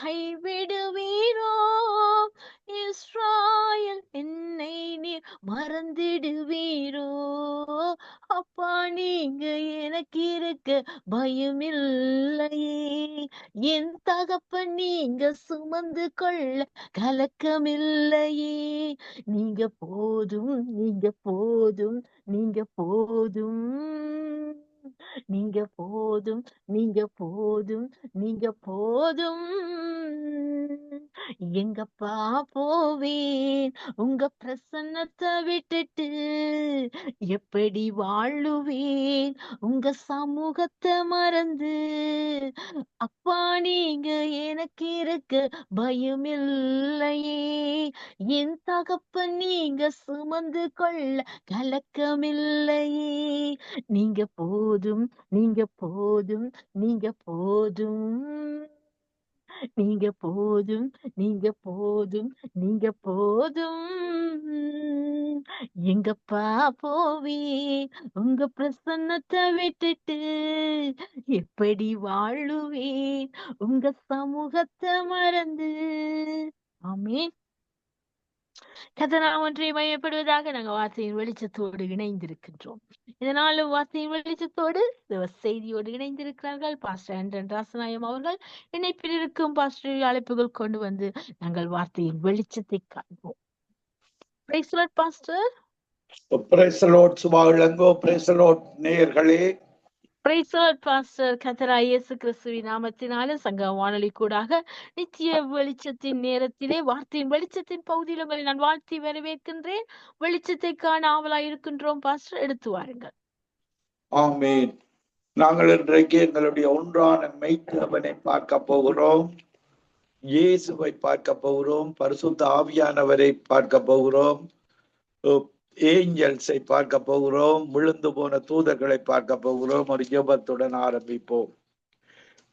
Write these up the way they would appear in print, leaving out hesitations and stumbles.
கைவிடுவீரோ? இஸ்ராயேல் என்னை நீர் மறந்திடுவீரோ? அப்பா நீங்க எனக்கு இருக்க பயமில்லையே, என் தகப்பன் நீங்க சுமந்து கொள்ள கலக்கமில்லையே. நீங்க போதும், நீங்க போதும், நீங்க போதும், நீங்க போதும், நீங்க போதும், நீங்க போதும். எங்கப்பா போவேன் உங்க பிரசன்னத்தை விட்டுட்டு? எப்படி வாழுவேன் உங்க சமூகத்தை மறந்து? அப்பா நீங்க எனக்கு இருக்க பயமில்லையே, என் தகப்பன் நீங்க சுமந்து கொள்ள கலக்கமில்லையே. நீங்க போதும், நீங்க போதும், நீங்க போதும், நீங்க போதும், நீங்க போதும், நீங்க போதும். எங்கப்பா போவேன் உங்க பிரசன்னத்தை விட்டுட்டு? எப்படி வாழுவேன் உங்க சமூகத்தை மறந்து? ஆமென். கர்த்தர் ஒன்றை மையப்படுவதாக நாங்கள் வார்த்தையின் வெளிச்சத்தோடு இணைந்திருக்கின்றோம். இதனாலும் வார்த்தையின் வெளிச்சத்தோடு தேவ செய்தியோடு இணைந்திருக்கிறார்கள் பாஸ்டர் ஆண்டன் ராசநாயம் அவர்கள். இணைப்பில் இருக்கும் பாஸ்டர் அழைப்புகள் கொண்டு வந்து நாங்கள் வார்த்தையின் வெளிச்சத்தை காண்போம். Praise the lord pastor. Praise the lord. Subha Elango. Praise the lord நேயர்களே. Praise the lord pastor. கர்த்தராகிய இயேசு கிறிஸ்துவின் நாமத்தினாலே சங்க வானொலி கூடாக நித்திய வெளிச்சத்தின் நேரத்திலே வார்த்தையின் வெளிச்சத்தின் பகுதியில் உங்களை நான் வாழ்த்தி வரவேற்கின்றேன். வெளிச்சத்தை காண ஆவலாய் இருக்கின்றோம் பாஸ்டர், எடுத்து வாருங்கள். ஆமென். நாங்கள் இன்றைக்கு எங்களுடைய ஒன்றான மெய்த்தவனை பார்க்க போகிறோம். இயேசுவை பார்க்க போகிறோம். பரிசுத்த ஆவியானவரை பார்க்க போகிறோம். ஏஞ்சல்ஸை பார்க்க போகிறோம். விழுந்து போன தூதர்களை பார்க்க போகிறோம். ஒரு ஜெபத்துடன் ஆரம்பிப்போம்.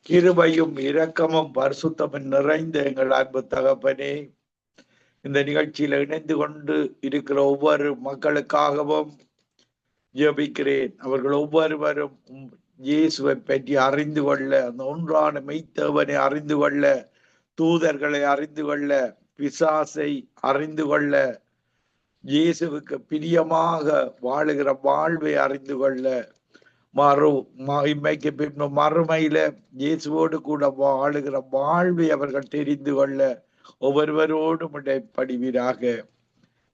கிருபையும் இரக்கமும் பரிசுத்தமும் நிறைந்த எங்கள் அன்பு தகப்பனே, இந்த நிகழ்ச்சியில இணைந்து கொண்டு இருக்கிற ஒவ்வொரு மக்களுக்காகவும் ஜெபிக்கிறேன். அவர்கள் ஒவ்வொருவரும் இயேசுவை பற்றி அறிந்து கொள்ள, அந்த ஒன்றான மெய்த்தேவனை அறிந்து கொள்ள, தூதர்களை அறிந்து கொள்ள, பிசாசை அறிந்து கொள்ள, இயேசுவுக்கு பிரியமாக வாழுகிற வாழ்வை அறிந்து கொள்ள, இம்மைக்கு பின்பு மறுமையில இயேசுவோடு கூட வாழுகிற வாழ்வை அவர்கள் தெரிந்து கொள்ள ஒவ்வொருவரோடும் இடைப்படுவீராக.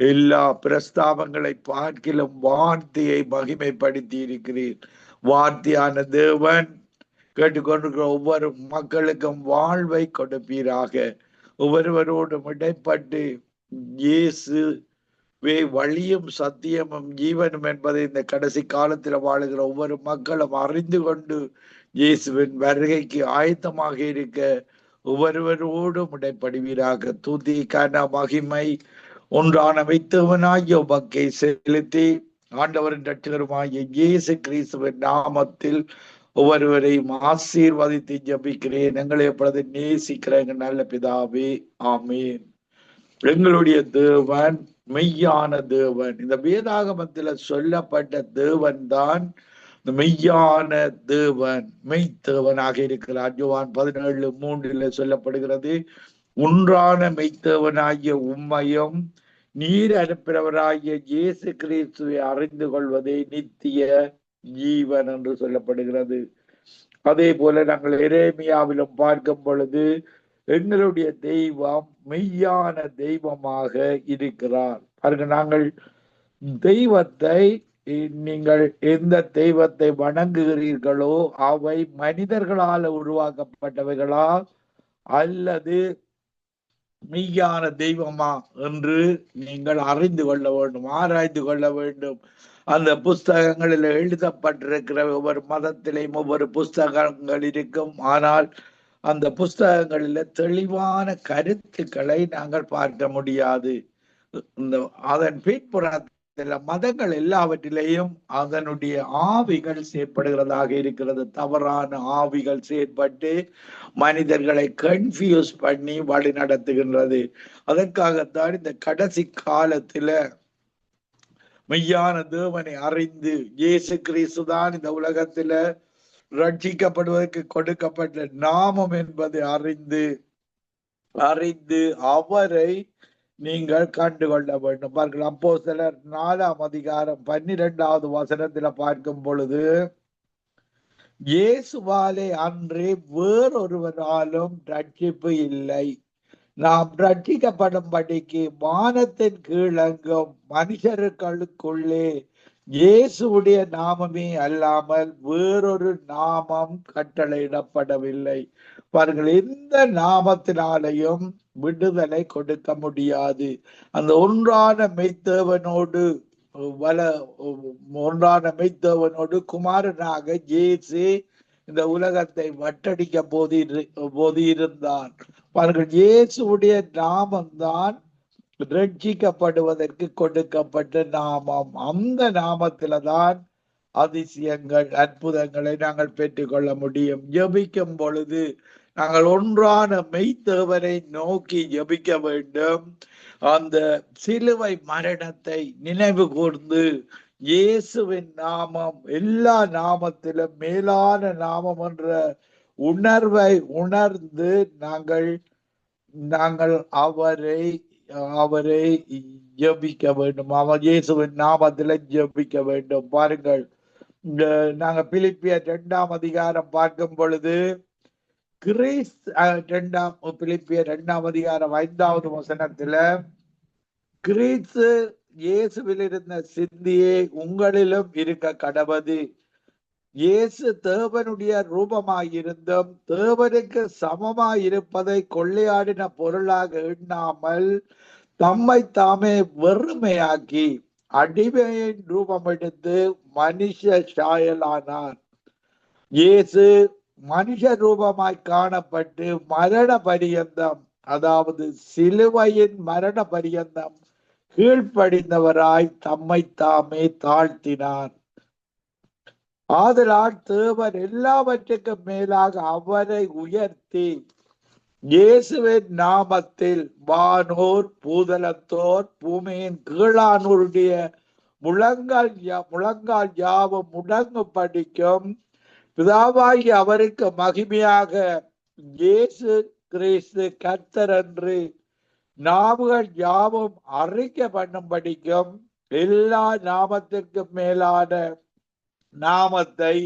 எல்லா பிரஸ்தாபங்களை பார்க்கிலும் வார்த்தையை மகிமைப்படுத்தி இருக்கிறேன். வார்த்தையான தேவன் கேட்டுக்கொண்டிருக்கிற ஒவ்வொரு மக்களுக்கும் வாழ்வை கொடுப்பீராக. ஒவ்வொருவரோடும் இடைப்பட்டு இயேசுவே வழியும் சத்தியமும் ஜீவனும் என்பதை இந்த கடைசி காலத்தில் வாழுகிற ஒவ்வொரு மக்களும் அறிந்து கொண்டு இயேசுவின் வருகைக்கு ஆயத்தமாக இருக்க ஒவ்வொருவரோடும் இடைப்படுவீராக. துதி கன மகிமை ஒன்றான மெய்த்தேவனாகிய உமக்கை செலுத்தி ஆண்டவரின் இரட்சகருமாகிய இயேசு கிறிஸ்துவின் நாமத்தில் ஒவ்வொருவரையும் ஆசீர்வதித்து ஜெபிக்கிறேன். எங்களை எப்பொழுது நேசிக்கிற எங்கள் நல்ல பிதாவே, ஆமீன். எங்களுடைய தேவன் மெய்யான தேவன். இந்த வேதாகமத்தில் சொல்லப்பட்ட தேவன் தான் மெய்யான தேவன், மெய்த்தேவனாக இருக்கிறார். யோவான் 17:3 சொல்லப்படுகிறது, ஒன்றான மெய்த்தேவனாகிய உம்மையும் நீர் அனுப்பினவராகிய இயேசு கிறிஸ்துவை அறிந்து கொள்வதே நித்திய ஜீவன் என்று சொல்லப்படுகிறது. அதே போல நாங்கள் எரேமியாவிலும் பார்க்கும் பொழுது எங்களுடைய தெய்வம் மெய்யான தெய்வமாக இருக்கிறார். பாருங்க, நாங்கள் தெய்வத்தை, நீங்கள் எந்த தெய்வத்தை வணங்குகிறீர்களோ அவை மனிதர்களால் உருவாக்கப்பட்டவைகளா அல்லது மெய்யான தெய்வமா என்று நீங்கள் அறிந்து கொள்ள வேண்டும், ஆராய்ந்து கொள்ள வேண்டும். அந்த புஸ்தகங்களில் எழுதப்பட்டிருக்கிற ஒவ்வொரு மதத்திலேயும் ஒவ்வொரு புஸ்தகங்கள் இருக்கும். ஆனால் அந்த புஸ்தகங்களில் தெளிவான கருத்துக்களை நாங்கள் பார்க்க முடியாது. அதன் பின்புறத்தில் மதங்கள் எல்லாவற்றிலேயும் அதனுடைய ஆவிகள் செயற்படுகிறதாக இருக்கிறது. தவறான ஆவிகள் செயற்பட்டு மனிதர்களை கன்ஃபியூஸ் பண்ணி வழி நடத்துகின்றது. அதற்காகத்தான் இந்த கடைசி காலத்துல மெய்யான தேவனை அறிந்து இயேசு கிறிஸ்துதான் இந்த உலகத்துல ரட்சிக்கப்படுவதற்கு கொடுக்கப்பட்ட நாமம் என்பதை அறிந்து அறிந்து அவரை நீங்கள் கண்டுகொள்ள வேண்டும். பாருங்கள், அப்போஸ்தலர் 4 அதிகாரம் 12 பார்க்கும் பொழுது, இயேசுவாலே அன்றி வேறொருவராலும் ரட்சிப்பு இல்லை. நாம் ரட்சிக்கப்படும்படிக்கு வானத்தின் கீழெங்கும் மனுஷர்களுக்குள்ளே இயேசுடைய நாமமே அல்லாமல் வேறொரு நாமம் கட்டளையிடப்படவில்லை. பாருங்கள், எந்த நாமத்தினாலையும் விடுதலை கொடுக்க முடியாது. அந்த ஒன்றான மெய்த்தேவனோடு குமாரனாக இயேசு இந்த உலகத்தை வட்டடிக்க போது இருந்தான். பாருங்கள், இயேசுடைய நாமம்தான் ரட்சிக்கப்படுவதற்கு கொடுக்கப்பட்ட நாமம். அந்த நாமத்தில்தான் அதிசயங்கள், அற்புதங்களை நாங்கள் பெற்றுக்கொள்ள முடியும். ஜெபிக்கும் பொழுது நாங்கள் ஒன்றான மெய்த்தேவனை நோக்கி ஜெபிக்க வேண்டும். அந்த சிலுவை மரணத்தை நினைவு கூர்ந்து, இயேசுவின் நாமம் எல்லா நாமத்திலும் மேலான நாமம் என்ற உணர்வை உணர்ந்து நாங்கள் அவரை ஜெபிக்க வேண்டும். அவர் இயேசுவின் நாமத்தில ஜெபிக்க வேண்டும். பாருங்கள், நாங்க பிலிப்பியர் 2 அதிகாரம் பார்க்கும் பொழுது, பிலிப்பியர் 2 அதிகாரம் 5 கிறிஸ்து இயேசுவில் இருந்த சிந்தியே உங்களிலும் இருக்க கடவது. இயேசு தேவனுடைய ரூபமாயிருந்தும் தேவனுக்கு சமமாயிருப்பதை கொள்ளையாடின பொருளாக எண்ணாமல் தம்மை தாமே வெறுமையாக்கி அடிமையின் ரூபம் எடுத்து மனுஷ சாயலானார். இயேசு மனுஷ ரூபமாய் காணப்பட்டு மரண பரியந்தம், அதாவது சிலுவையின் மரண பரியந்தம் கீழ்ப்படிந்தவராய் தம்மை தாமே தாழ்த்தினார். ஆதலால் தேவன் எல்லாவற்றுக்கும் மேலாக அவரை உயர்த்தி இயேசுவின் நாமத்தில் வானோர் பூதலத்தோர் பூமியின் கீழானோருடைய முழங்கால் யாவும் முடங்கு படிக்கும் பிதாவாகி அவருக்கு மகிமையாக இயேசு கிறிஸ்து கர்த்தர் என்று நாவுகள் யாவும் அறிக்கை பண்ணும்படிக்கும் எல்லா நாமத்திற்கும் மேலான நாமத்தை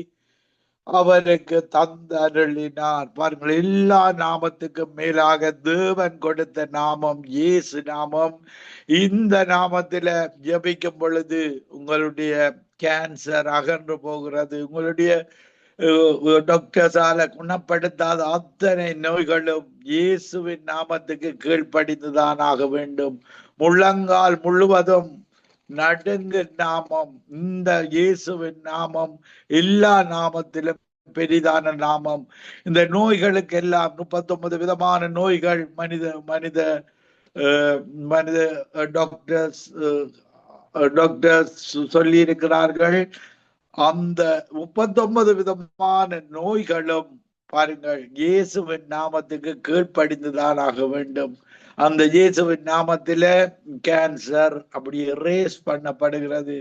அவருக்கு தந்தருளினார். பாருங்கள், எல்லா நாமத்துக்கும் மேலாக தேவன் கொடுத்த நாமம் இயேசு நாமம். இந்த நாமத்தில ஜெபிக்கும் பொழுது உங்களுடைய கேன்சர் அகன்று போகிறது. உங்களுடைய டாக்டர்ஸால குணப்படுத்தாத அத்தனை நோய்களும் இயேசுவின் நாமத்துக்கு கீழ்ப்படிந்துதான் ஆக வேண்டும். முழங்கால் முழுவதும் நடுங்கு நாமம் இந்த இயேசுவின் நாமம். எல்லா நாமத்திலும் பெரிதான நாமம். இந்த நோய்களுக்கு எல்லாம் 39 விதமான நோய்கள் மனித டாக்டர்ஸ் சொல்லி இருக்கிறார்கள். அந்த 39 விதமான நோய்களும் பாருங்கள் இயேசுவின் நாமத்துக்கு கீழ்ப்படிந்துதான் ஆக வேண்டும். அந்த இயேசுவின் நாமத்தில கேன்சர் அப்படி ரேஸ் பண்ணப்படுகிறது.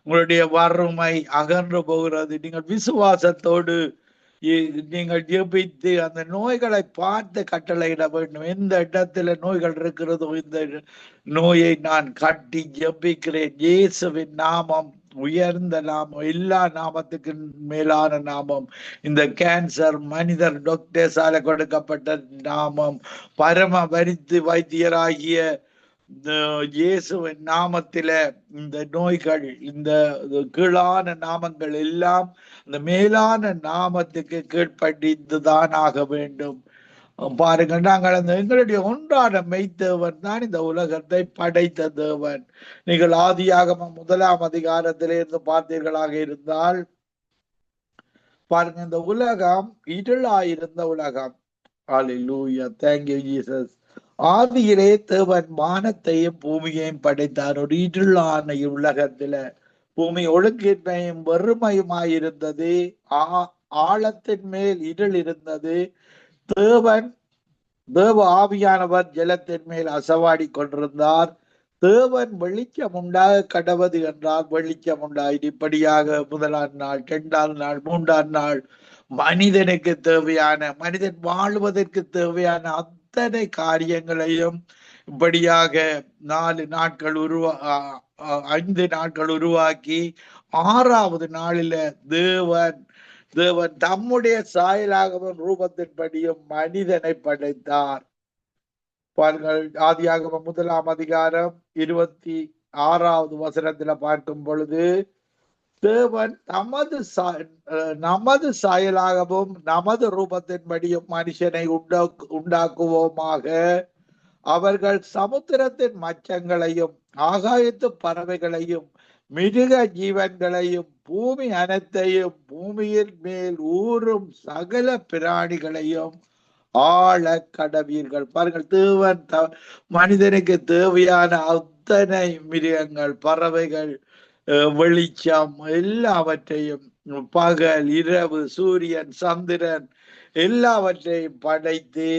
உங்களுடைய வறுமை அகன்று போகிறது. நீங்கள் விசுவாசத்தோடு நீங்கள் ஜெபித்து அந்த நோய்களை பார்த்து கட்டளையிட வேண்டும். எந்த இடத்துல நோய்கள் இருக்கிறதோ இந்த நோயை நான் கட்டி ஜெபிக்கிறேன். இயேசுவின் நாமம் உயர்ந்த நாமம், எல்லா நாமத்துக்கு மேலான நாமம். இந்த கேன்சர் மனிதர் டாக்டர்ஸால கொடுக்கப்பட்ட நாமம். பரம வைத்தியராகிய இயேசுவின் நாமத்தில இந்த நோய்கள், இந்த கீழான நாமங்கள் எல்லாம் இந்த மேலான நாமத்துக்கு கீழ்ப்படிந்துதான் ஆக வேண்டும். பாருங்கள், நாங்கள் அந்த எங்களுடைய ஒன்றான மெய்த்தேவன் தான் இந்த உலகத்தை படைத்த தேவன். நீங்கள் ஆதியாகமம் 1 அதிகாரத்திலிருந்து பார்த்தீர்களாக இருந்தால் பாருங்க, இந்த உலகம் இருளாயிருந்த உலகம். ஹல்லேலூயா, thank you Jesus. ஆதியிலே தேவன் வானத்தையும் பூமியையும் படைத்தார். ஒரு இருளான உலகத்துல பூமி ஒழுங்கின்மையும் வெறுமையுமாயிருந்தது. ஆழத்தின் மேல் இருள் இருந்தது. தேவ ஆவியானவர் ஜலத்தின் மேல் அசவாடி கொண்டிருந்தார். தேவன் வெளிச்சம் உண்டாக கடவது என்றால் வெளிச்சம் உண்டாயிற்று. இப்படியாக 1ஆம் நாள், 2ஆம் நாள், 3ஆம் நாள் மனிதனுக்கு தேவையான, மனிதன் வாழ்வதற்கு தேவையான அத்தனை காரியங்களையும் இப்படியாக 4 நாட்கள் 5 நாட்கள் உருவாக்கி 6வது நாளில தேவன் தம்முடைய சாயலாகவும் ரூபத்தின்படியும் மனிதனை படைத்தார். பாருங்கள், ஆதியாகமம் 1ஆம் அதிகாரம் 26வது வசனத்துல பார்க்கும் பொழுது, தேவன் நமது சாயலாகவும் நமது ரூபத்தின்படியும் மனுஷனை உண்டாக்குவோமாக, அவர்கள் சமுத்திரத்தின் மச்சங்களையும் ஆகாயத்து பறவைகளையும் மிருக ஜீவன்களையும் பூமி அனைத்தையும் பூமியின் மேல் ஊறும் சகல பிராணிகளையும் ஆழ கடவீர்கள். பாருங்கள், தேவன் மனிதனுக்கு தேவையான அத்தனை மிருகங்கள், பறவைகள், வெளிச்சம் எல்லாவற்றையும், பகல் இரவு, சூரியன் சந்திரன் எல்லாவற்றையும் படைத்து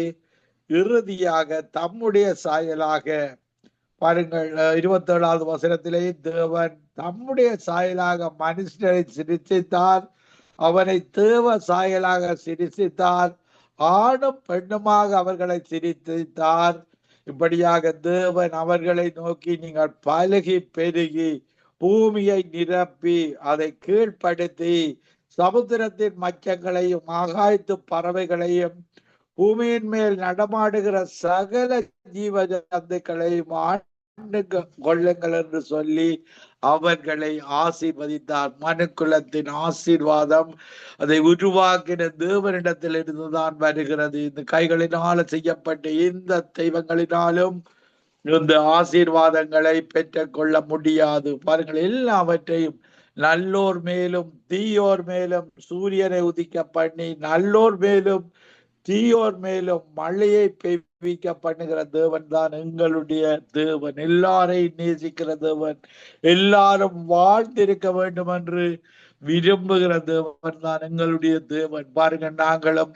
இறுதியாக தம்முடைய சாயலாக, பாருங்கள் 27வது வசனத்திலே, தேவன் தம்முடைய சாயலாக மனுஷனை சிருஷ்டித்தார், அவனை தேவ சாயலாக சிருஷ்டித்தார், ஆணும் பெண்ணுமாக அவர்களை சிருஷ்டித்தார். இப்படியாக தேவன் அவர்களை நோக்கி, நீங்கள் பலுகி பெருகி பூமியை நிரப்பி அதை கீழ்ப்படுத்தி சமுத்திரத்தின் மச்சங்களையும் ஆகாயத்து பறவைகளையும் பூமியின் மேல் நடமாடுகிற சகல ஜீவ ஜந்துக்களையும் ஆண்டு கொள்ளுங்கள் என்று சொல்லி அவர்களை ஆசீர்வதித்தார். மனுக்குலத்தின் ஆசீர்வாதம் அதை உருவாக்கின தேவனிடத்தில் இருந்துதான் வருகிறது. இந்த கைகளினால செய்யப்பட்ட இந்த தெய்வங்களினாலும் இந்த ஆசீர்வாதங்களை பெற்றுக் கொள்ள முடியாது. பாருங்கள், எல்லாவற்றையும் நல்லோர் மேலும் தீயோர் மேலும் சூரியனை உதிக்க பண்ணி, நல்லோர் மேலும் தீயோர் மேலும் மழையை பெய்விக்க பண்ணுகிற தேவன் தான் எங்களுடைய தேவன். எல்லாரையும் நேசிக்கிற தேவன், எல்லாரும் வாழ்ந்திருக்க வேண்டும் என்று விரும்புகிற தேவன் தான் எங்களுடைய தேவன். பாருங்க, நாங்களும்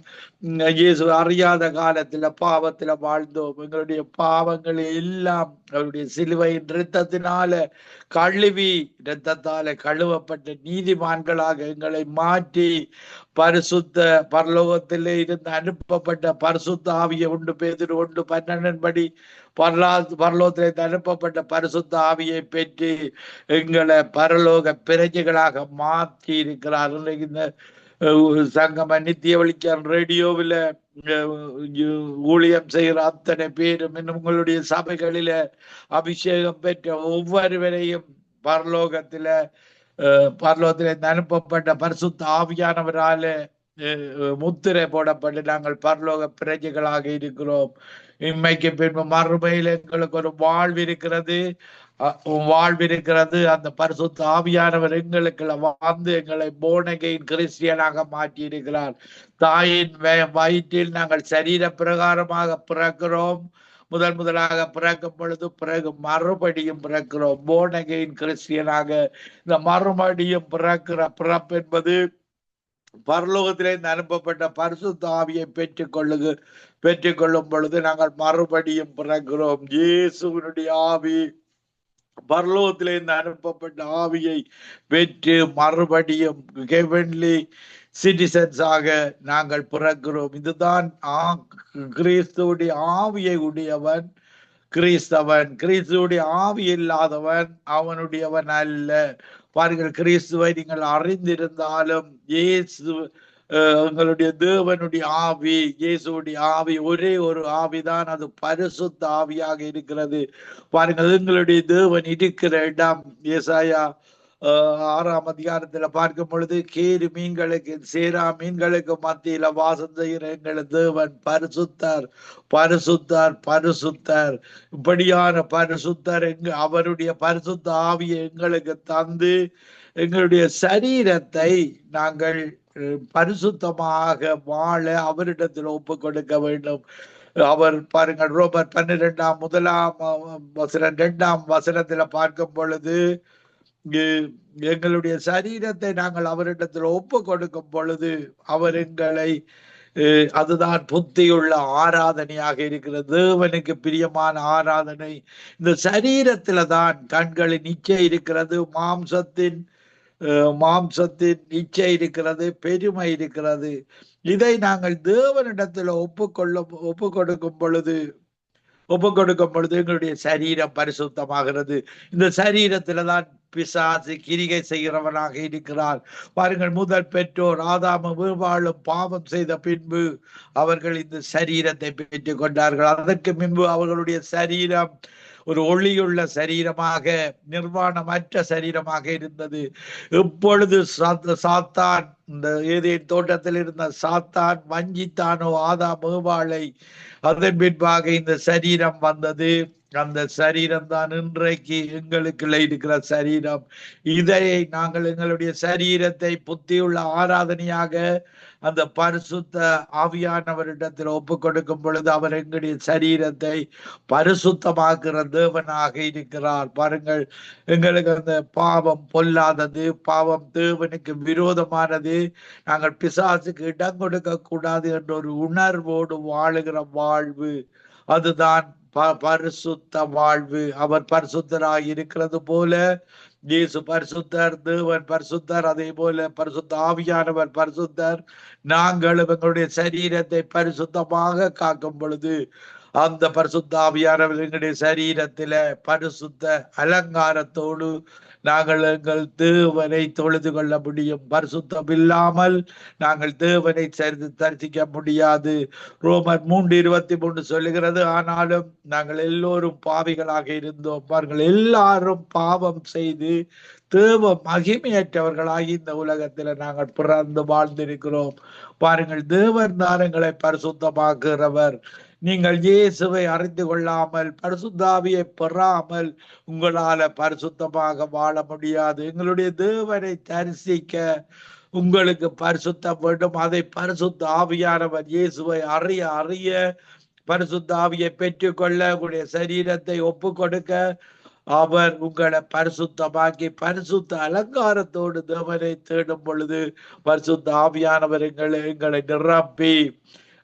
இயேசு அறியாத காலத்துல பாவத்துல வாழ்ந்தோம். எங்களுடைய பாவங்களை எல்லாம் அவருடைய சிலுவையின் இரத்தத்தினால கழுவி, இரத்தத்தால கழுவப்பட்ட நீதிமான்களாக எங்களை மாற்றி பரிசுத்த பரலோகத்திலே இருந்து அனுப்பப்பட்ட பரிசுத்த ஆவியை உண்டு பேதுரு 1:12 படி பரலோகத்திலே அனுப்பப்பட்ட பரிசுத்த ஆவியை பெற்று எங்களை பரலோக பிரஜைகளாக மாற்றி இருக்கிறார். இந்த சங்கம நித்திய வெளிச்சம் ரேடியோவில் ஊழியம் செய்கிற அத்தனை பேரும் இன்னும் உங்களுடைய சபைகளில அபிஷேகம் பெற்ற ஒவ்வொருவரையும் பரலோகத்தில அனுப்பப்பட்ட பரிசுத்த ஆவியானவரால முத்திரை போடப்பட்டு நாங்கள் பரலோக பிரஜைகளாக இருக்கிறோம். இன்மைக்கு பின்பு மறுமையில் எங்களுக்கு ஒரு வாழ்வு இருக்கிறது. அந்த பரிசுத்த ஆவியானவர் எங்களுக்கு வந்து எங்களை போனகையின் கிறிஸ்டியனாக மாற்றி இருக்கிறார். தாயின் வயிற்றில் நாங்கள் சரீர பிரகாரமாக பிறக்கிறோம். முதலாக பிறக்கும் பொழுது பிறகு மறுபடியும் பிறக்கிறோம் போனகையின் கிறிஸ்டியனாக. இந்த மறுபடியும் பிறக்கிற பிறப்பு என்பது பரலோகத்திலே அனுப்பப்பட்ட பரிசுத்த ஆவியை பெற்றுக்கொள்ளும் பொழுது நாங்கள் மறுபடியும் பிறக்கிறோம். இயேசுவினுடைய ஆவி, பரலோகத்திலே அனுப்பப்பட்ட ஆவியை பெற்று மறுபடியும் ஹெவன்லி சிட்டிசன்ஸாக நாங்கள் பிறக்கிறோம். இதுதான் கிறிஸ்துவுடைய ஆவியை உடையவன் கிறிஸ்தவன். கிறிஸ்துவுடைய ஆவி இல்லாதவன் அவனுடையவன் அல்ல. பாருங்கள், கிறிஸ்துவை நீங்கள் அறிந்திருந்தாலும் இயேசு எங்களுடைய தேவனுடைய ஆவி, இயேசுடைய ஆவி ஒரே ஒரு ஆவிதான், அது பரிசுத்த ஆவியாக இருக்கிறது. பாருங்கள், எங்களுடைய தேவன் இருக்கிற இடம் ஏசாயா 6ஆம் அதிகாரத்துல பார்க்கும் பொழுது, கேரு மீன்களுக்கு சேரா மீன்களுக்கு மத்தியில வாசம் செய்கிற எங்கள் தேவன் பரிசுத்தர் பரிசுத்தர் பரிசுத்தர். இப்படியான பரிசுத்தர் அவருடைய பரிசுத்த ஆவியை எங்களுக்கு தந்து எங்களுடைய சரீரத்தை நாங்கள் பரிசுத்தமாக வாழ அவரிடத்தில் ஒப்பு கொடுக்க வேண்டும். அவர் பாருங்கள், ரோமர் 12:1 வசனத்துல பார்க்கும் பொழுது, எங்களுடைய சரீரத்தை நாங்கள் அவரிடத்தில் ஒப்பு கொடுக்கும் பொழுது அவர் எங்களை, அதுதான் புத்தியுள்ள ஆராதனையாக இருக்கிறது, தேவனுக்கு பிரியமான ஆராதனை. இந்த சரீரத்துல தான் கண்களின் இச்சை இருக்கிறது, மாம்சத்தின் இச்சை இருக்கிறது, பெருமை இருக்கிறது. இதை நாங்கள் தேவனிடத்துல ஒப்பு கொடுக்கும் பொழுது எங்களுடைய சரீரம் பரிசுத்தமாகிறது. இந்த சரீரத்தில்தான் பிசாசு கிரிகை செய்கிறவனாக இருக்கிறார். பாருங்கள், முதல் பெற்றோர் ஆதாமும் ஏவாளும் பாவம் செய்த பின்பு அவர்கள் இந்த சரீரத்தை பெற்றுக் கொண்டார்கள். அதற்கு முன்பு அவர்களுடைய சரீரம் ஒரு ஒளியுள்ள சரீரமாக, நிர்வாணமற்ற சரீரமாக இருந்தது. இப்பொழுது சாத்தான், இந்த ஏதேன் தோட்டத்தில் இருந்த சாத்தான் வஞ்சித்தானோ ஆதாம் ஏவாளை, அதன் பின்பாக இந்த சரீரம் வந்தது. அந்த சரீரம் தான் இன்றைக்கு எங்களுக்குள்ள இருக்கிற சரீரம். இதை நாங்கள் எங்களுடைய சரீரத்தை புத்தியுள்ள ஆராதனையாக அந்த பரிசுத்த ஆவியானவரிடத்தில் ஒப்பு கொடுக்கும் பொழுது அவர் எங்களுடைய சரீரத்தை பரிசுத்தமாக்குற தேவனாக இருக்கிறார். பாருங்கள், எங்களுக்கு அந்த பாவம் பொல்லாதது, பாவம் தேவனுக்கு விரோதமானது, நாங்கள் பிசாசுக்கு இடம் கொடுக்க கூடாது என்ற ஒரு உணர்வோடு வாழுகிற வாழ்வு, அதுதான் பரிசுத்த வாழ்வு. அவர் பரிசுத்தராக இருக்கிறது போல இயேசு பரிசுத்தர், தேவன் பரிசுத்தர், அதே போல பரிசுத்த ஆவியானவர் பரிசுத்தர். நாங்கள் எங்களுடைய சரீரத்தை பரிசுத்தமாக காக்கும் பொழுது அந்த பரிசுத்த ஆவியானவர் எங்களுடைய சரீரத்தில பரிசுத்த அலங்காரத்தோடு நாங்கள் எங்கள் தேவனை தொழுது கொள்ள முடியும். பரிசுத்தம் இல்லாமல் நாங்கள் தேவனை தரிசிக்க முடியாது. ரோமர் 3:23 சொல்லுகிறது, ஆனாலும் நாங்கள் எல்லோரும் பாவிகளாக இருந்தோம். பாருங்கள், எல்லாரும் பாவம் செய்து தேவ மகிமையற்றவர்களாகி இந்த உலகத்துல நாங்கள் பிறந்து வாழ்ந்திருக்கிறோம். பாருங்கள், தேவன் தான் எங்களை பரிசுத்தமாக்குகிறவர். நீங்கள் இயேசுவை அறிந்து கொள்ளாமல், பரிசுத்தாவியை பெறாமல் உங்களால பரிசுத்தமாக வாழ முடியாது. எங்களுடைய தேவனை தரிசிக்க உங்களுக்கு பரிசுத்தம் வேண்டும். அதை பரிசுத்த ஆவியானவர் இயேசுவை அறிய அறிய பரிசுத்த ஆவியை பெற்றுக்கொள்ள, உங்களுடைய சரீரத்தை ஒப்பு கொடுக்க அவர் உங்களை பரிசுத்தமாக்கி பரிசுத்த அலங்காரத்தோடு தேவனை தேடும் பொழுது பரிசுத்த ஆவியானவர் எங்களை நிரப்பி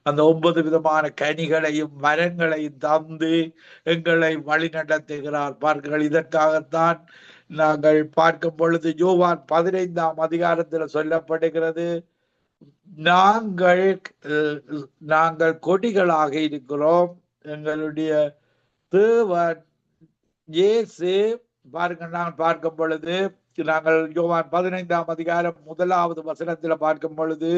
அந்த 9 விதமான கனிகளையும் மரங்களையும் தந்து எங்களை வழி நடத்துகிறார். பாருங்கள், இதற்காகத்தான் நாங்கள் பார்க்கும் பொழுது யோவான் 15ஆம் அதிகாரத்தில் சொல்லப்படுகிறது, நாங்கள் கொடிகளாக இருக்கிறோம். எங்களுடைய தேவன் இயேசு, பாருங்கள், நாங்கள் பார்க்கும் பொழுது நாங்கள் யோவான் 15ஆம் அதிகாரம் 1வது வசனத்துல பார்க்கும் பொழுது,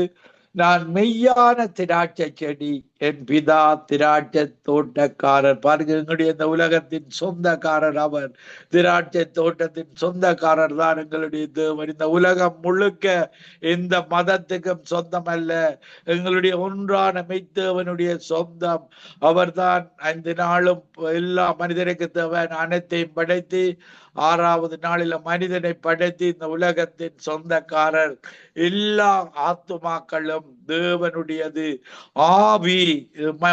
நான் மெய்யான திராட்சை செடி, என் பிதா திராட்சை தோட்டக்காரர். பாருங்க, எங்களுடைய இந்த உலகத்தின் சொந்தக்காரர் அவர். திராட்சை தோட்டத்தின் சொந்தக்காரர் தான் எங்களுடைய தேவன். இந்த உலகம் முழுக்க எந்த மதத்துக்கும் சொந்தம் அல்ல, எங்களுடைய ஒன்றான மெய்த்தேவனுடைய சொந்தம். அவர்தான் 5 நாளும் எல்லா மனிதருக்கு தேவன் அனைத்தையும் படைத்து 6வது நாளில மனிதனை படைத்து இந்த உலகத்தின் சொந்தக்காரர். எல்லா ஆத்துமாக்களும் தேவனுடையது. ஆவி,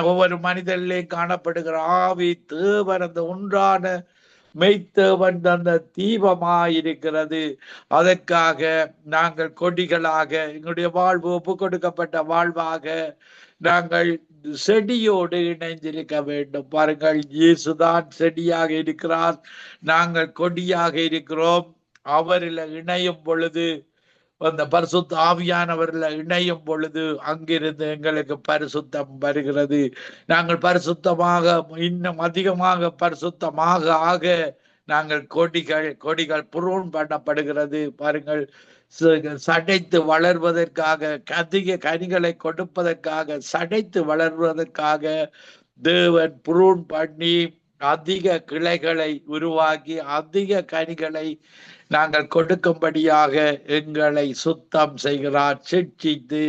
ஒவ்வொரு மனிதனிலே காணப்படுகிற ஆவி தேவன், அந்த ஒன்றான மெய்த்தேவன் அந்த தீபமாயிருக்கிறது. அதற்காக நாங்கள் கொடிகளாக, எங்களுடைய வாழ்வு ஒப்பு கொடுக்கப்பட்ட வாழ்வாக நாங்கள் செடியோடு இணைந்திருக்க வேண்டும். பாருங்கள், இயேசுதான் செடியாக இருக்கிறார், நாங்கள் கொடியாக இருக்கிறோம். அவரில் இணையும் பொழுது, அந்த பரிசுத்த ஆவியானவர்ல இணையும் பொழுது அங்கிருந்து எங்களுக்கு பரிசுத்தம் வருகிறது. நாங்கள் பரிசுத்தமாக, இன்னும் அதிகமாக பரிசுத்தமாக ஆக நாங்கள் கொடிகள் புரோன் பண்ணப்படுகிறது. பாருங்கள், சடைத்து வளர்வதற்காக, அதிக கனிகளை கொடுப்பதற்காக, சடைத்து வளர்வதற்காக தேவன் புரோன் பண்ணி அதிக கிளைகளை உருவாக்கி அதிக கனிகளை நாங்கள் கொடுக்கும்படியாக எங்களை சுத்தம் செய்கிறார். சிட்சித்து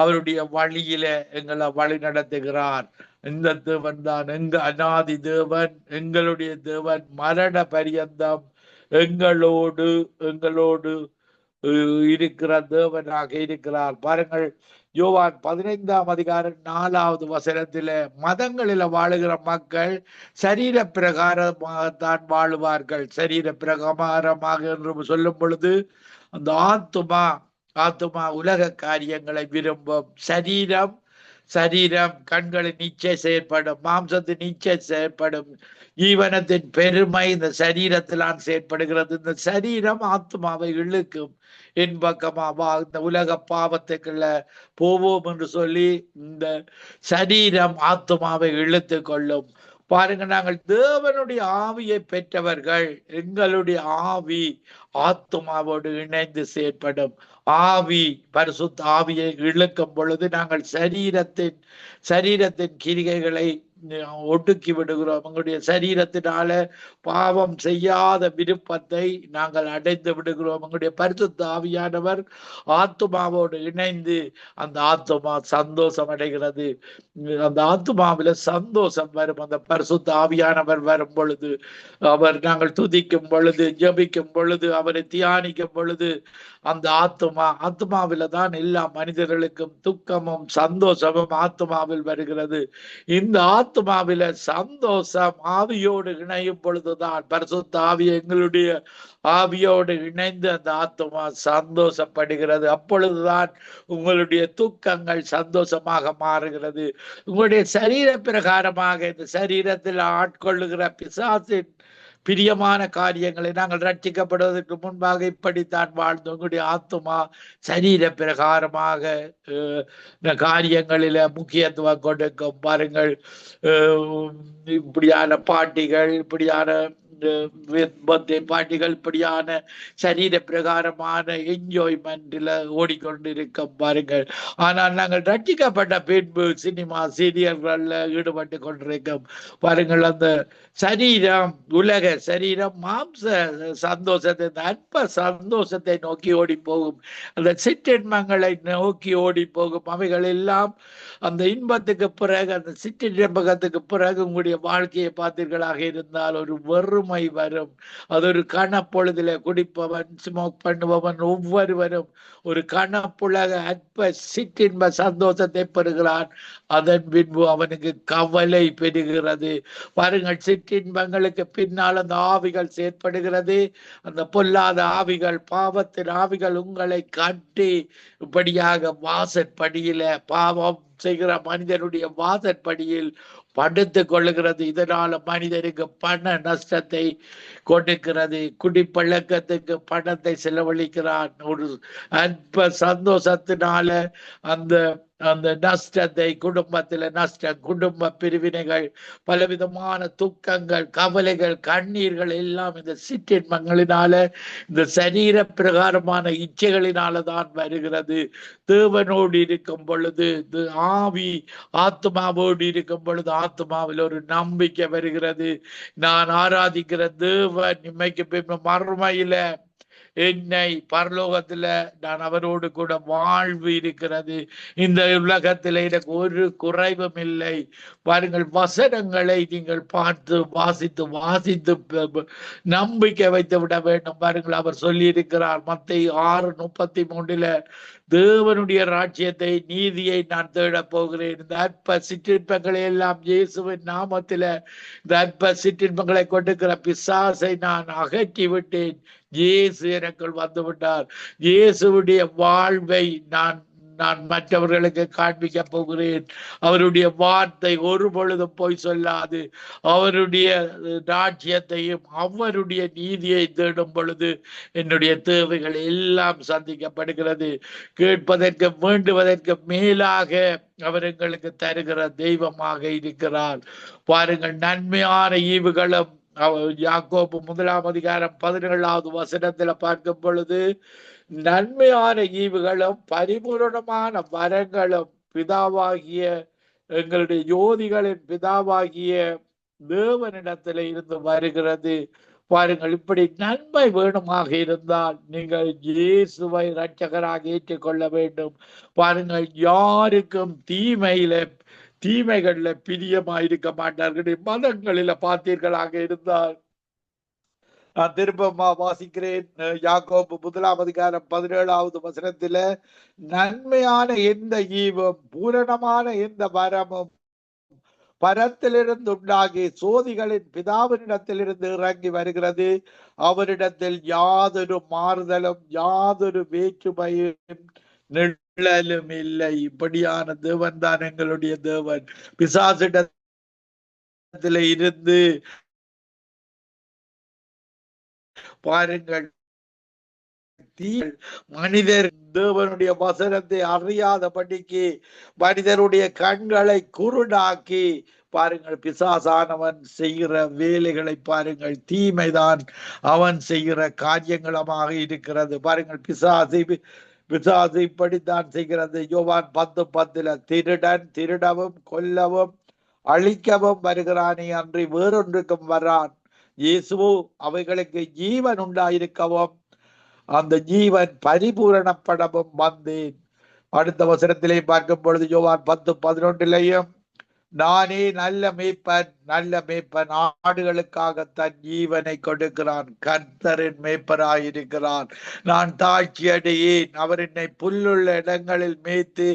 அவருடைய வழியில எங்களை வழி நடத்துகிறார். இந்த தேவன் தான் அநாதி தேவன், எங்களுடைய தேவன். மரண பரியந்தம் எங்களோடு இருக்கிற தேவனாக இருக்கிறார். பாருங்கள், யோவான் 15ஆம் அதிகாரம் 4வது வசனத்தில, மதங்களில வாழுகிற மக்கள் சரீர பிரகாரமாகத்தான் வாழுவார்கள். சரீர பிரகாரமாக என்று சொல்லும் பொழுது அந்த ஆத்துமா உலக காரியங்களை விரும்பும். சரீரம் சரீரம் கண்களின் இச்சை செயற்படும், மாம்சத்தின் இச்சை செயற்படும், ஈவனத்தின் பெருமை இந்த சரீரத்திலான் செயற்படுகிறது. இந்த சரீரம் ஆத்மாவை இழுக்கும். என் பக்கமா இந்த உலக பாவத்துக்குள்ள போவோம் என்று சொல்லி இந்த சரீரம் ஆத்மாவை இழுத்து கொள்ளும். பாருங்க, நாங்கள் தேவனுடைய ஆவியை பெற்றவர்கள். எங்களுடைய ஆவி ஆத்மாவோடு இணைந்து செயற்படும். ஆவி பரிசுத்த ஆவியை இழுக்கும் பொழுது நாங்கள் சரீரத்தின் கிரிகைகளை ஒடுக்கி விடுகிறோம். எங்களுடைய சரீரத்தினால பாவம் செய்யாத விருப்பத்தை நாங்கள் அடைந்து விடுகிறோம். எங்களுடைய பரிசுத்த ஆவியானவர் ஆத்மாவோடு இணைந்து அந்த ஆத்மா சந்தோஷம் அடைகிறது. அந்த ஆத்மாவில சந்தோஷம் வரும். அந்த பரிசுத்த ஆவியானவர் வரும் பொழுது, நாங்கள் துதிக்கும் பொழுது, ஜபிக்கும் பொழுது, அவரை தியானிக்கும் பொழுது, அந்த ஆத்மாவில தான் எல்லா மனிதர்களுக்கும் துக்கமும் சந்தோஷமும் ஆத்மாவில் வருகிறது. இந்த ஆத்மாவில சந்தோஷம் ஆவியோடு இணையும் பொழுதுதான், பரிசுத்த ஆவி எங்களுடைய ஆவியோடு இணைந்து அந்த ஆத்மா சந்தோஷப்படுகிறது. அப்பொழுதுதான் உங்களுடைய துக்கங்கள் சந்தோஷமாக மாறுகிறது. உங்களுடைய சரீர பிரகாரமாக இந்த சரீரத்தில் ஆட்கொள்ளுகிற பிசாசின் பிரியமான காரியங்களை நாங்கள் ரட்சிக்கப்படுவதற்கு முன்பாக இப்படித்தான் வாழ்ந்தோம். உங்களுடைய ஆத்மா சரீர பிரகாரமாக காரியங்களில முக்கியத்துவம் கொடுக்கும். பாருங்கள், இப்படியான பாட்டிகள், இப்படியான பாட்டிகள், இப்படியான சரீர பிரகாரமான என்ஜாய்மெண்ட்ல ஓடிக்கொண்டிருக்கும். பாருங்கள், ஆனால் நாங்கள் ரட்சிக்கப்பட்ட பின்பு சினிமா சீரியல்கள்ல ஈடுபட்டு கொண்டிருக்கோம். பாருங்கள், அந்த சரீரம், உலக சரீரம் மாம்ச சந்தோஷத்தை, அற்ப சந்தோஷத்தை நோக்கி ஓடி போகும். அந்த சிற்றின்பங்களை நோக்கி ஓடி போகும். அவைகள் எல்லாம் அந்த இன்பத்துக்கு பிறகு, அந்த சிற்றின்பகத்துக்கு பிறகு உங்களுடைய வாழ்க்கையை பார்த்தீர்களாக இருந்தால் ஒரு வெறுமை வரும். அது ஒரு கணப்பொழுதில குடிப்பவன், ஸ்மோக் பண்ணுபவன் ஒவ்வொருவரும் ஒரு கணப்புலக அற்ப சிற்றின்ப சந்தோஷத்தை பெறுகிறான். அதன் பின்பு அவனுக்கு கவலை பெறுகிறது. பாருங்கள், சிற்றின்பங்களுக்கு பின்னால் அந்த ஆவிகள் செயற்படுகிறது. அந்த பொல்லாத ஆவிகள், பாவத்தின் ஆவிகள் உங்களை கட்டி இப்படியாக வாசற்படியில, பாவம் செய்கிற மனிதனுடைய வாசற்படியில் படுத்து கொள்ளுகிறது. இதனால மனிதனுக்கு பண நஷ்டத்தை கொடுக்கிறது. குடிப்பழக்கத்துக்கு பணத்தை செலவழிக்கிறான். ஒரு அற்ப சந்தோஷத்தினால அந்த அந்த நஷ்டத்தை, குடும்பத்துல நஷ்டம், குடும்ப பிரிவினைகள், பலவிதமான துக்கங்கள், கவலைகள், கண்ணீர்கள் எல்லாம் இந்த சிற்றின்பங்களினால, இந்த சரீர பிரகாரமான இச்சைகளினால தான் வருகிறது. தேவனோடு இருக்கும் பொழுது, ஆவி ஆத்மாவோடு இருக்கும் பொழுது ஆத்மாவில் ஒரு நம்பிக்கை வருகிறது. நான் ஆராதிக்கிற தேவன் இன்மைக்கு பின்பு மறுமையில என்னை பரலோகத்துல நான் அவரோடு கூட வாழ்வு இருக்கிறது. இந்த உலகத்துல எனக்கு ஒரு குறைவும் இல்லை. பாருங்கள், வசனங்களை நீங்கள் பார்த்து வாசித்து நம்பிக்கை வைத்து விட வேண்டும். பாருங்கள், அவர் சொல்லி இருக்கிறார் மத்தேயு 6:33 தேவனுடைய ராஜ்யத்தை, நீதியை நான் தேட போகிறேன். இந்த அற்ப சிற்றின்பங்களை எல்லாம் இயேசுவின் நாமத்தில, இந்த அற்ப சிற்றின்பங்களை கொடுக்கிற பிசாசை நான் அகற்றி விட்டேன். இயேசு எனக்குள் வந்து விட்டார். இயேசுடைய வாழ்வை நான் மற்றவர்களுக்கு காண்பிக்க போகிறேன். அவருடைய வார்த்தை ஒரு பொழுதும் போய் சொல்லாது. அவருடைய ராஜ்யத்தையும் அவருடைய நீதியை தேடும் பொழுது என்னுடைய தேவைகள் எல்லாம் சந்திக்கப்படுகிறது. கேட்பதற்கு வேண்டுவதற்கு மேலாக அவர் எங்களுக்கு தருகிற தெய்வமாக இருக்கிறார். பாருங்கள், நன்மையான ஈவுகளும் யாக்கோபு 1:17 பார்க்கும் பொழுது, நன்மையான ஈவுகளும் பரிபூரணமான வரங்களும் பிதாவாகிய எங்களுடைய யோதிகளின் பிதாவாகிய தேவனிடத்தில இருந்து வருகிறது. பாருங்கள், இப்படி நன்மை வேணுமாக இருந்தால் நீங்கள் இயேசுவை இரட்சகராக ஏற்றுக்கொள்ள வேண்டும். பாருங்கள், யாருக்கும் தீமைகள்ல பிரியமாயிருக்க மாட்டார்கள். மதங்களில பார்த்தீர்களாக இருந்தால், நான் திரும்ப வாசிக்கிறேன். யாக்கோபு 1:17 நன்மையான எந்த ஈவும் பூரணமான எந்த வரமும் பரத்திலிருந்து உண்டாகி சோதிகளின் பிதாவினிடத்திலிருந்து இறங்கி வருகிறது. அவரிடத்தில் யாதொரு மாறுதலும் யாதொரு வேற்றுமையும் நிழலும் இல்லை. இப்படியான தேவன் தான் எங்களுடைய தேவன். பிசாசிடத்திலே இருந்து பாருங்கள், மனிதர் தேவனுடைய வசனத்தை அறியாதபடிக்கு மனிதருடைய கண்களை குருடாக்கி பாருங்கள், பிசாசானவன் செய்கிற வேலைகளை பாருங்கள், தீமைதான் அவன் செய்கிற காரியங்களமாக இருக்கிறது. பாருங்கள், பிசாசு இப்படித்தான் செய்கிறது. யோவான் 10:10 திருடன் திருடவும் கொல்லவும் அழிக்கவும் வருகிறானே அன்றி வேறொன்றுக்கும் வரான். இயேசுவோ அவைகளுக்கு ஜீவன் உண்டாயிருக்கவும் அந்த ஜீவன் பரிபூரணப்படவும் வந்தேன். அடுத்த வசனத்திலே பார்க்கும் பொழுது யோவான் 10:11 நானே நல்ல மேய்ப்பன் ஆடுகளுக்காக தன் ஜீவனை கொடுக்கிறான். கர்த்தரின் மேய்ப்பராயிருக்கிறான். நான் தாழ்ச்சி அடையேன். அவர் என்னை புல்லுள்ள இடங்களில் மேய்த்து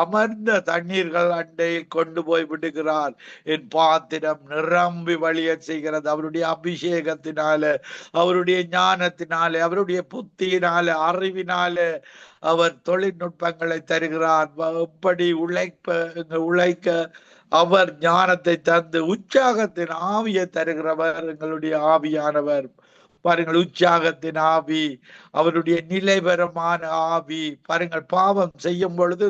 அமர்ந்த தண்ணீர்கள் அண்டையில் கொண்டு போய் விடுகிறார். என் பாத்திரம் நிரம்பி வழிய செய்கிறது. அவருடைய அபிஷேகத்தினால, அவருடைய ஞானத்தினாலே, அவருடைய புத்தியினால, அறிவினால அவர் தொழில்நுட்பங்களை தருகிறார். எப்படி உழைக்க அவர் ஞானத்தை தந்து உற்சாகத்தின் ஆவியை தருகிறவர் எங்களுடைய ஆவியானவர். பாருங்கள், உற்சாகத்தின் ஆவி, அவருடைய நிலைவரமான ஆவி. பாருங்கள், பாவம் செய்யும் பொழுது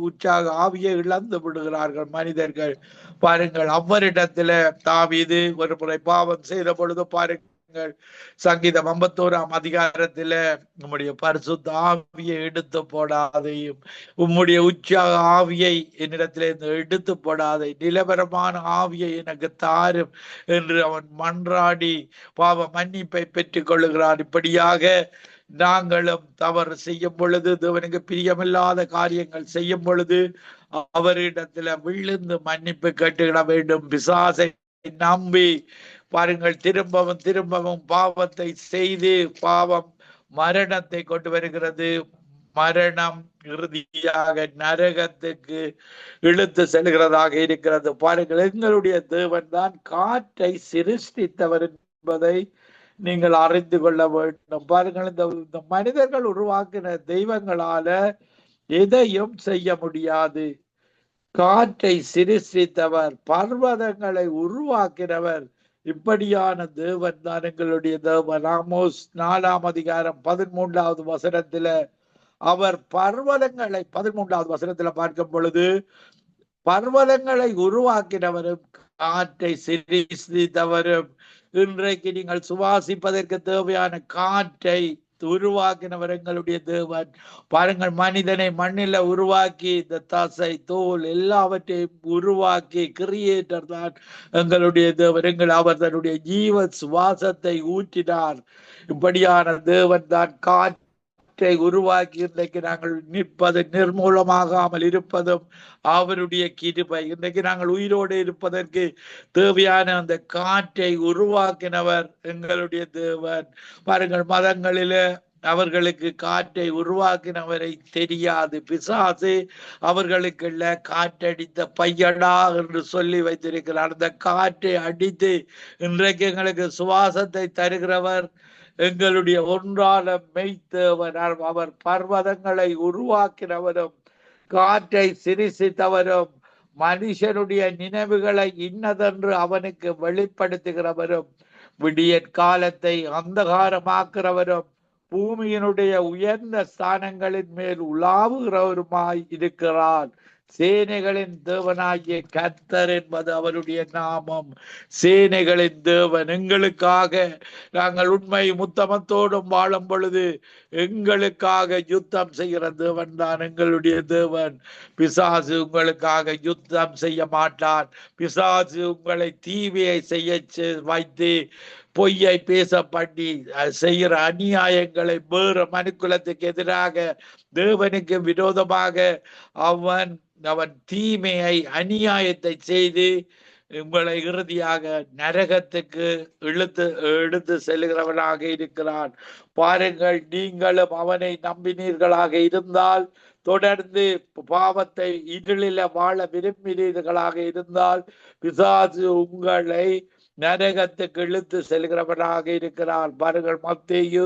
உற்சாக ஆவியை இழந்து விடுகிறார்கள் மனிதர்கள். பாருங்கள், அவரிடத்துல தாவீது ஒரு முறை பாவம் செய்த பொழுது பாருங்கள், சங்கீதம் 51 உம்முடைய பரிசுத்த ஆவியை எடுத்து போடாதையும், உம்முடைய உற்சாக ஆவியை என்னிடத்திலிருந்து எடுத்து போடாதை, நிலவரமான ஆவியை எனக்கு தாரும் என்று அவன் மன்றாடி பாவ மன்னிப்பை பெற்றுக் கொள்ளுகிறான். இப்படியாக நாங்களும் தவறு செய்யும் பொழுது, தேவனுக்கு பிரியமில்லாத காரியங்கள் செய்யும் பொழுது அவரிடத்துல விழுந்து மன்னிப்பு கேட்டுவிட வேண்டும். பிசாசை நம்பி பாருங்கள், திரும்பவும் பாவத்தை செய்து பாவம் மரணத்தை கொண்டு வருகிறது. மரணம் இறுதியாக நரகத்துக்கு இழுத்து செல்கிறதாக இருக்கிறது. பாருங்கள், எங்களுடைய தேவன் தான் காற்றை சிருஷ்டித்தவர் என்பதை நீங்கள் அறிந்து கொள்ள வேண்டும். பாருங்கள், இந்த மனிதர்கள் உருவாக்கின தெய்வங்களால எதையும் செய்ய முடியாது. காற்றை சிருஷ்டித்தவர், பர்வதங்களை உருவாக்கினவர், இப்படியான தேவன் தான் எங்களுடைய தேவன். ஆமோஸ் 4:13 அவர் பர்வதங்களை 13 பார்க்கும் பொழுது பர்வதங்களை உருவாக்கினவரும் காற்றை சிருஷ்டித்தவரும், இன்றைக்கு நீங்கள் சுவாசிப்பதற்கு தேவையான காற்றை உருவாக்கினவர் எங்களுடைய தேவன். பாருங்கள், மனிதனை மண்ணில உருவாக்கி இந்த தசை தோல் எல்லாவற்றையும் உருவாக்கி கிரியேட்டர் தான் எங்களுடைய தேவன். அவர் தன்னுடைய ஜீவ சுவாசத்தை ஊற்றினார். இப்படியான தேவன் தான் காற்றை உருவாக்கி இன்றைக்கு நாங்கள் நிற்பது, நிர்மூலமாகாமல் இருப்பதும் அவருடைய கிருபை. இன்றைக்கு நாங்கள் உயிரோடு இருப்பதற்கு தேவையான அந்த காற்றை உருவாக்கினவர் எங்களுடைய தேவன். பாருங்கள், மதங்களில அவர்களுக்கு காற்றை உருவாக்கினவரை தெரியாது. பிசாசு அவர்களுக்குள்ள காற்றடித்த பையடா என்று சொல்லி வைத்திருக்கிறார். அந்த காற்றை அடித்து இன்றைக்கு எங்களுக்கு சுவாசத்தை தருகிறவர் எங்களுடைய ஒன்றான மெய்த்தேவன். அவர் பர்வதங்களை உருவாக்கினவரும் காற்றை சிருஷ்டித்தவரும் மனுஷனுடைய நினைவுகளை இன்னதென்று அவனுக்கு வெளிப்படுத்துகிறவரும் விடியற் காலத்தை அந்தகாரமாக்குறவரும் பூமியினுடைய உயர்ந்த ஸ்தானங்களின் மேல் உலாவுகிறவருமாய் இருக்கிறார். சேனைகளின் தேவனாகிய கர்த்தர் என்பது அவருடைய நாமம். சேனைகளின் தேவன். எங்களுக்காக நாங்கள் உண்மை முத்தமத்தோடும் வாழும் பொழுது எங்களுக்காக யுத்தம் செய்கிற தேவன் தான் எங்களுடைய தேவன். பிசாசு உங்களுக்காக யுத்தம் செய்ய மாட்டான். பிசாசு உங்களை தீமையை செய்ய வைத்து பொய்யை பேச பண்ணி செய்கிற அநியாயங்களை வேறு மனுக்குலத்துக்கு எதிராக தேவனுக்கு விரோதமாக அவன் தீமையை அநியாயத்தை செய்து உங்களை இறுதியாக நரகத்துக்கு எடுத்து செல்கிறவனாக இருக்கிறான். பாருங்கள், நீங்களும் அவனை நம்பினீர்களாக இருந்தால், தொடர்ந்து பாவத்தை இருளில வாழ விரும்பினீர்களாக இருந்தால், பிசாசு உங்களை நரகத்துக்கு இழுத்து செல்கிறவனாக இருக்கிறார். பாருங்கள், மத்தேயு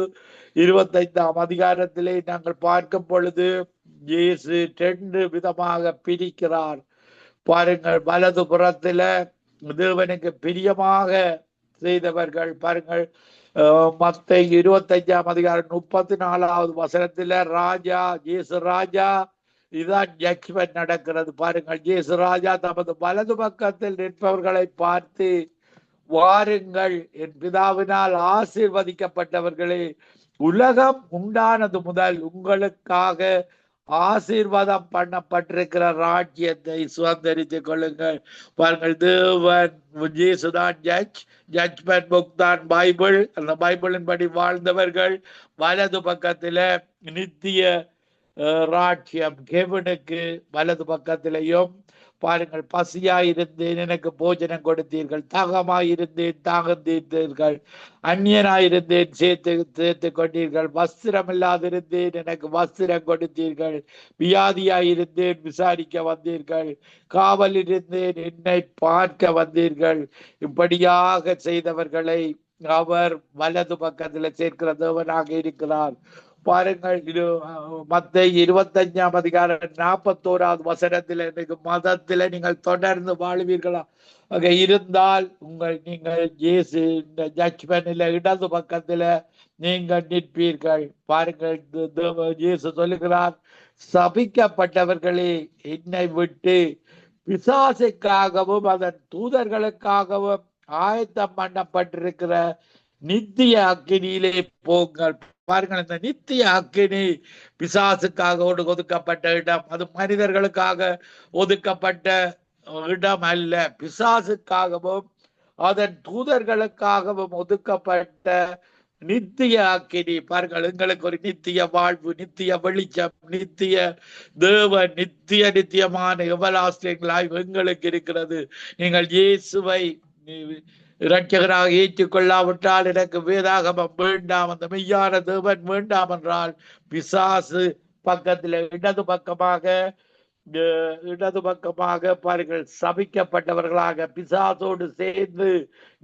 25 நாங்கள் பார்க்கும் பொழுது இயேசு 2 விதமாக பிரிக்கிறார். பாருங்கள், வலது புறத்துல தேவனுக்கு பிரியமாக செய்தவர்கள். பாருங்கள், மத்தேயு 25:34 ராஜா, இயேசு ராஜா, இதுதான் ஜட்ஜ்மெண்ட் நடக்கிறது. பாருங்கள், இயேசு ராஜா தமது வலது பக்கத்தில் நிற்பவர்களை பார்த்து, வாருங்கள் என் பிதாவினால் ஆசீர்வதிக்கப்பட்டவர்களே, உலகம் உண்டானது முதல் உங்களுக்காக ஆசீர்வாதம் பண்ணப்பட்டிருக்கிற ராஜ்யத்தை சுதந்திரித்துக் கொள்ளுங்கள். பாருங்கள், தேவன் இயேசுதான் ஜட்ஜ். ஜட்ஜ்மெண்ட் புக் தான் பைபிள். அந்த பைபிளின் படி வாழ்ந்தவர்கள் வலது பக்கத்துல நித்திய ராஜ்யம் கெவனுக்கு வலது பக்கத்திலையும். பாருங்கள், பசியாயிருந்தேன் எனக்கு போஜனம் கொடுத்தீர்கள், தாகமாயிருந்தேன் தாகம் தீர்த்தீர்கள், அந்நியனாயிருந்தேன் சேர்த்து கொண்டீர்கள், வஸ்திரம் இல்லாதிருந்தேன் எனக்கு வஸ்திரம் கொடுத்தீர்கள், வியாதியாயிருந்தேன் விசாரிக்க வந்தீர்கள், காவல் இருந்தேன் என்னை பார்க்க வந்தீர்கள். இப்படியாக செய்தவர்களை அவர் வலது பக்கத்துல சேர்க்கிற தேவனாக இருக்கிறார். பாருங்கள், இது மத்தேயு 25:41 இன்னைக்கு மதத்துல நீங்கள் தொடர்ந்து வாழ்வீர்களா இருந்தால் நீங்கள் இயேசு இந்த ஜட்ஜ்மென்ட்ல இடது பக்கத்துல நீங்கள் நிற்பீர்கள். பாருங்கள், இயேசு சொல்லுகிறார், சபிக்கப்பட்டவர்களே என்னை விட்டு பிசாசுக்காகவும் அதன் தூதர்களுக்காகவும் ஆயத்தம் பண்ணப்பட்டிருக்கிற நித்திய அக்கினியிலே போங்கள். பாருங்கள், இந்த நித்திய அக்கினி பிசாசுக்காக ஒதுக்கப்பட்ட இடம், அது மனிதர்களுக்காக ஒதுக்கப்பட்ட இடம் அல்ல. பிசாசுக்காகவும் அதன் தூதர்களுக்காகவும் ஒதுக்கப்பட்ட நித்திய அக்கினி. பாருங்கள், எங்களுக்கு ஒரு நித்திய வாழ்வு, நித்திய வெளிச்சம், நித்திய தேவன், நித்தியமான எவர்லாஸ்டிங் எங்களுக்கு இருக்கிறது. நீங்கள் இயேசுவை இரட்சகராக ஏற்றுக்கொள்ளாவிட்டால் எனக்கு வேதாகமம் வேண்டாம், அந்த மெய்யான தேவன் வேண்டாம் என்றால் பிசாசு பக்கத்தில் இடது பக்கமாக பாருங்கள், சபிக்கப்பட்டவர்களாக பிசாசோடு சேர்ந்து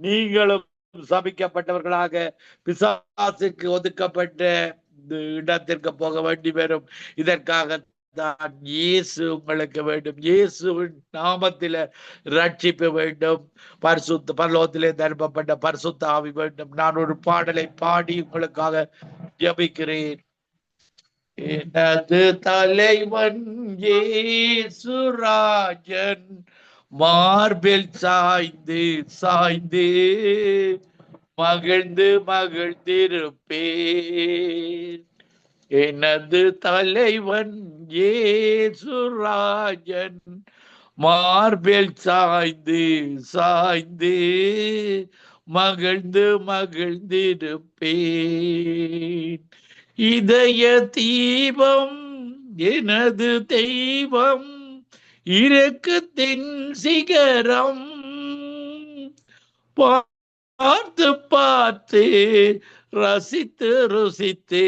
நீங்களும் சபிக்கப்பட்டவர்களாக பிசாசுக்கு ஒதுக்கப்பட்ட இடத்திற்கு போக வேண்டி வரும். இதற்காக தான் இயேசு உங்களுக்கு வேண்டும். இயேசுவின் நாமத்தில ரட்சிப்பு வேண்டும். பரலோகத்திலே தருப்பப்பட்ட பரிசுத்த ஆவி வேண்டும். நான் ஒரு பாடலை பாடி உங்களுக்காக ஜெபிக்கிறேன். எனது தலைவன் இயேசுராஜன் மார்பில் சாய்ந்து சாய்ந்து மகிழ்ந்து மகிழ்ந்திருப்பேன். எனது தலைவன் இயேசுராஜன் மார்பில் சாய்ந்து சாய்ந்து மகிழ்ந்து மகிழ்ந்திருப்பேன். இதய தீபம் எனது தெய்வம், இரக்கத்தின் சிகரம், பார்த்து பார்த்து ரசித்து ருசித்து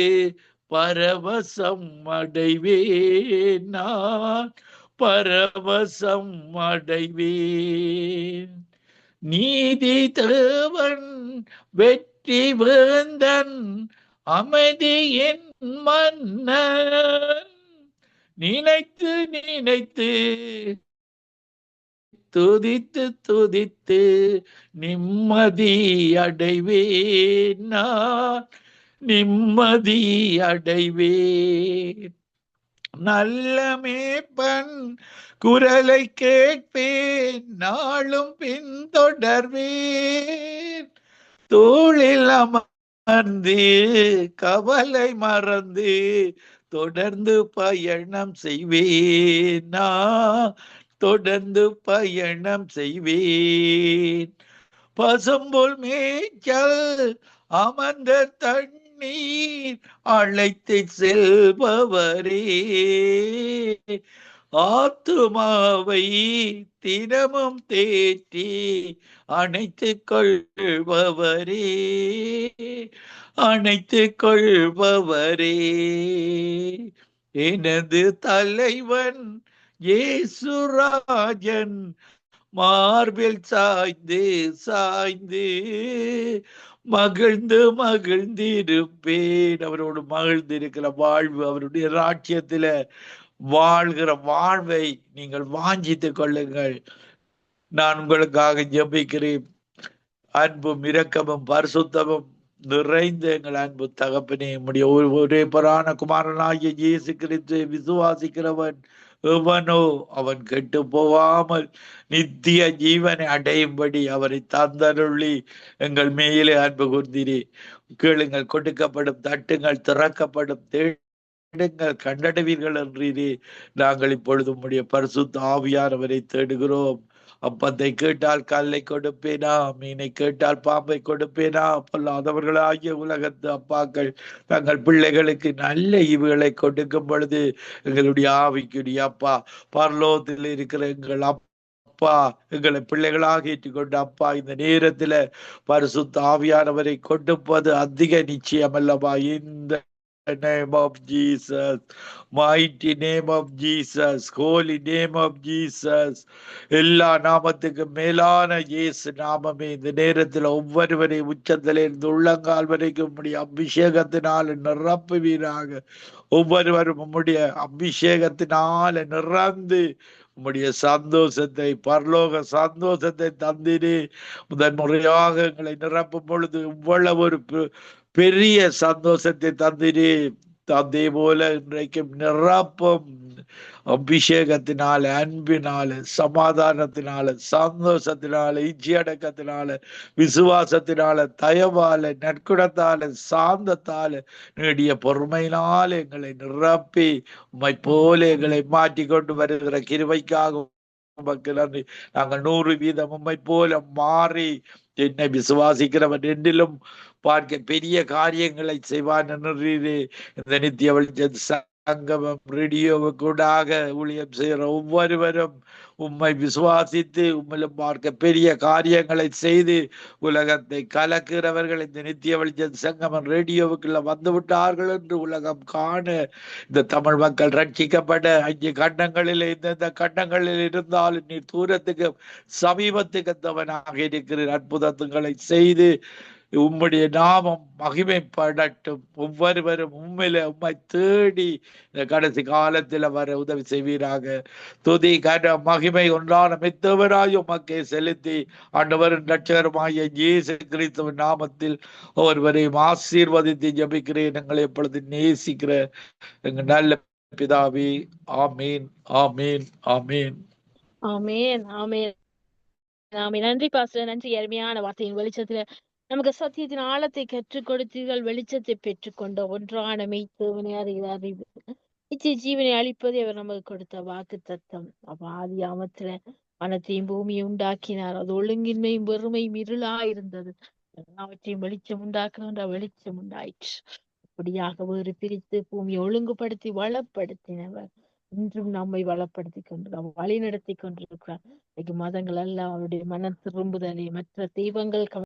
பரவசம் அடைவேன். நான் பரவசம் அடைவேன். நீதி தேவன் வெற்றி வேந்தன் அமைதியின் மன்னன், நினைத்து நினைத்து துதித்து துதித்து நிம்மதி அடைவேன். நான் நிம்மதி அடைவேன். நல்ல மேய்ப்பன் குரலை கேட்பேன், நாளும் பின்தொடர்வேன். தோளில் அமர்ந்து கவலை மறந்து தொடர்ந்து பயணம் செய்வேன். நான் தொடர்ந்து பயணம் செய்வேன். பசும்புல் மேய்ச்சல் அமர்ந்த தண்ணீர் அழைத்து செல்பவரே, ஆத்துமாவை தினமும் தேற்றி அணைத்து கொள்பவரே, அணைத்து கொள்பவரே. எனது தலைவன் இயேசுராஜன் மார்பில் சாய்ந்து சாய்ந்து மகிழ்ந்து மகிழ்ந்திருப்பேன். அவரோடு மகிழ்ந்திருக்கிற வாழ்வு, அவருடைய ராஜ்யத்தில வாழ்கிற வாழ்வை நீங்கள் வாஞ்சித்துக் கொள்ளுங்கள். நான் உங்களுக்காக ஜெபிக்கிறேன். அன்பும் இரக்கமும் பரிசுத்தமும் நிறைந்த எங்கள் அன்பு தகப்பனே, உம்முடைய ஒரே பரான குமாரனாகிய இயேசு கிறிஸ்துவை விசுவாசிக்கிறவன் எவனோ அவன் கெட்டு போகாமல் நித்திய ஜீவனை அடையும்படி அவரை தந்தருளி எங்கள் மேலே அன்பு கூர்ந்தீரே. கேளுங்கள், கொடுக்கப்படும், தட்டுங்கள், திறக்கப்படும், தேடுங்கள், கண்டடைவீர்கள் என்றீரே. நாங்கள் இப்பொழுது உம்முடைய பரிசுத்த ஆவியானவரை தேடுகிறோம். அப்பத்தை கேட்டால் கல்லை கொடுப்பேனா, மீனை கேட்டால் பாம்பை கொடுப்பேனா? பொல்லாதவர்களாகிய உலகத்து அப்பாக்கள் தங்கள் பிள்ளைகளுக்கு நல்ல ஈவுகளை கொடுக்கும் பொழுது எங்களுடைய ஆவிக்குரிய அப்பா, பரலோகத்தில் இருக்கிற எங்கள் அப்பா, எங்களை பிள்ளைகளாக ஏற்றுக்கொண்ட அப்பா, இந்த நேரத்துல பரிசுத்த ஆவியானவரை கொடுப்பது அதிக நிச்சயம் அல்லவா? இந்த name of Jesus, mighty name of Jesus, holy name of Jesus, எல்லா நாமத்துக்கும் மேலான இயேசு நாமமே இந்த நேரத்தில் ஒவ்வொருவரையும் உச்சத்திலிருந்து உள்ளங்கால் வரைக்கும் உம்முடைய அபிஷேகத்தினால் நிரப்புவீராக. ஒவ்வொருவரும் உம்முடைய அபிஷேகத்தினால நிறந்து உம்முடைய சந்தோஷத்தை, பரலோக சந்தோஷத்தை தந்திரு. முதன் முறையாக எங்களை நிரப்பும் பொழுது இவ்வளவு ஒரு பெரிய சந்தோஷத்தை தந்திரு. அதே போல இன்றைக்கும் நிரப்பும் அபிஷேகத்தினால, அன்பினால, சமாதானத்தினால, சந்தோஷத்தினால, இச்சையடக்கத்தினால, விசுவாசத்தினால, தயவால, நற்குணத்தால, சாந்தத்தால, நீடிய பொறுமையினால எங்களை நிரப்பி உம்மை போல எங்களை மாற்றிக்கொண்டு வருகிற கிருபைக்காக உமக்கு நன்றி. நாங்கள் 100% உம்மை போல மாறி என்னை விசுவாசிக்கிறவன் என்றிலும் பார்க்க பெரிய காரியங்களை செய்வான் என்று இந்த நித்திய வெளிச்ச சங்கமம் ரேடியோவுக்கூடாக ஊழியம் செய்கிற ஒவ்வொருவரும் உம்மை விசுவாசித்து உம்மிலும் பார்க்க பெரிய காரியங்களை செய்து உலகத்தை கலக்கிறவர்கள் இந்த நித்திய வெளிச்ச சங்கமம் ரேடியோவுக்குள்ள வந்து விட்டார்கள் என்று உலகம் காண, இந்த தமிழ் மக்கள் ரட்சிக்கப்பட 5 கண்டங்களில் எந்தெந்த கண்டங்களில் இருந்தாலும் நீ தூரத்துக்கு சமீபத்துக்கு தவனாக இருக்கிற அற்புதங்களை செய்து உம்முடைய நாமம் மகிமைப்படட்டும். ஒவ்வொருவரும் உம்மை தேடி இந்த கடைசி காலத்தில் வர உதவி செய்வீராக. துதி கன மகிமை ஒன்றான மித்தவராய் உமக்கே செலுத்தி ஆண்டவரின் இரட்சகருமாகிய இயேசு கிறிஸ்துவின் நாமத்தில் ஒருவரையும் ஆசீர்வதித்து ஜெபிக்கிறேன். எங்களை எப்பொழுது நேசிக்கிற எங்க நல்ல பிதாவே. ஆமீன், ஆமீன், ஆமீன், ஆமென், ஆமென், ஆமென். நன்றி பாஸ்டர், நன்றி. அருமையான வார்த்தையின் வெளிச்சத்துல நமக்கு சத்தியத்தின் ஆழத்தை கற்றுக் கொடுத்தீர்கள். வெளிச்சத்தை பெற்றுக்கொண்ட ஒன்றான மெய்த்தேவனை அறிவு நித்திய ஜீவனை அளிப்பதை அவர் நமக்கு கொடுத்த வாக்கு தத்தம். அப்ப ஆதி ஆமத்துல மனத்தையும் பூமியை உண்டாக்கினார். அது ஒழுங்கின்மையும் வெறுமையும் இருளா இருந்தது. எல்லாவற்றையும் வெளிச்சம் உண்டாக்குகின்ற வெளிச்சம் உண்டாயிற்று. அப்படியாக வேறு பிரித்து பூமியை ஒழுங்குபடுத்தி வளப்படுத்தினவர் இன்றும் நம்மை வளப்படுத்தி கொண்டு வழி நடத்தி கொண்டிருக்கிறார். மதங்கள் எல்லாம் அவருடைய மனம் திரும்புதலை மற்ற தெய்வங்கள்